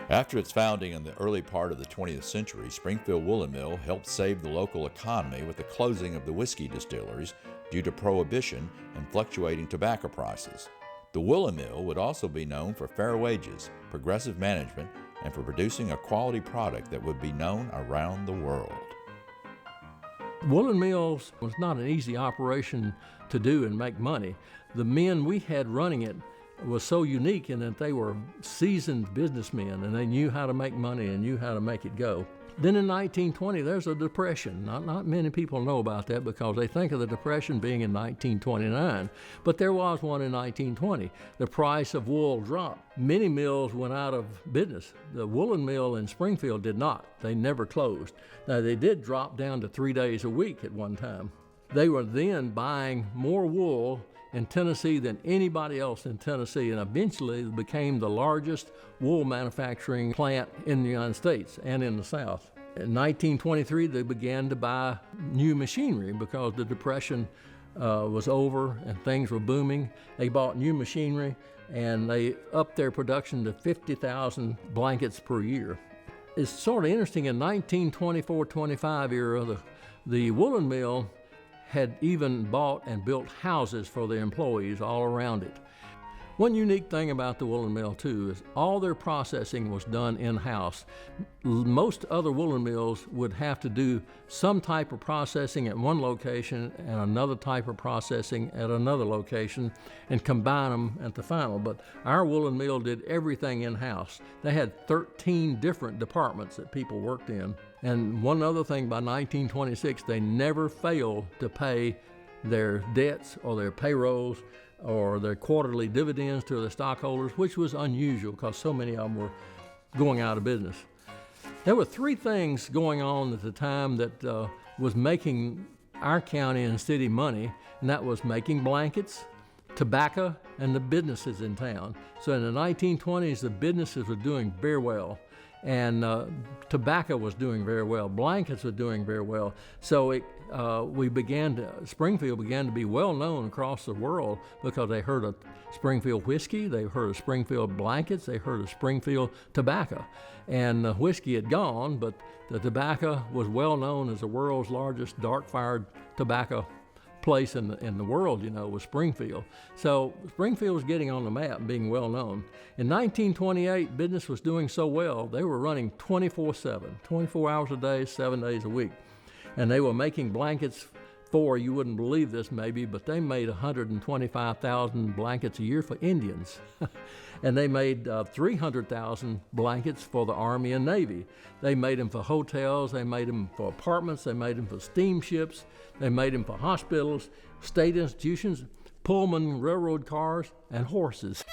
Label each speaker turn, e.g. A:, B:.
A: After its founding in the early part of the 20th century, Springfield Woolen Mill helped save the local economy with the closing of the whiskey distilleries due to Prohibition and fluctuating tobacco prices. The Woolen Mill would also be known for fair wages, progressive management, and for producing a quality product that would be known around the world.
B: Woolen mills was not an easy operation to do and make money. The men we had running it was so unique in that they were seasoned businessmen and they knew how to make money and knew how to make it go. Then in 1920, there's a depression. Not many people know about that because they think of the depression being in 1929, but there was one in 1920. The price of wool dropped. Many mills went out of business. The woolen mill in Springfield did not. They never closed. Now, they did drop down to 3 days a week at one time. They were then buying more wool in Tennessee than anybody else in Tennessee, and eventually became the largest wool manufacturing plant in the United States and in the South. In 1923, they began to buy new machinery because the Depression was over and things were booming. They bought new machinery and they upped their production to 50,000 blankets per year. It's sort of interesting, in 1924-25 era, the woolen mill had even bought and built houses for their employees all around it. One unique thing about the woolen mill too is all their processing was done in-house. Most other woolen mills would have to do some type of processing at one location and another type of processing at another location and combine them at the final, but our woolen mill did everything in-house. They had 13 different departments that people worked in. And one other thing, by 1926, they never failed to pay their debts or their payrolls or their quarterly dividends to their stockholders, which was unusual because so many of them were going out of business. There were three things going on at the time that was making our county and city money, and that was making blankets, tobacco, and the businesses in town. So in the 1920s, the businesses were doing very well, and tobacco was doing very well. Blankets were doing very well. So Springfield began to be well known across the world because they heard of Springfield whiskey, they heard of Springfield blankets, they heard of Springfield tobacco. And the whiskey had gone, but the tobacco was well known as the world's largest dark-fired tobacco place in the world, was Springfield. So Springfield was getting on the map and being well known. In 1928, business was doing so well, they were running 24/7, 24 hours a day, 7 days a week. And they were making blankets you wouldn't believe this maybe, but they made 125,000 blankets a year for Indians. And they made 300,000 blankets for the Army and Navy. They made them for hotels, they made them for apartments, they made them for steamships, they made them for hospitals, state institutions, Pullman railroad cars, and horses.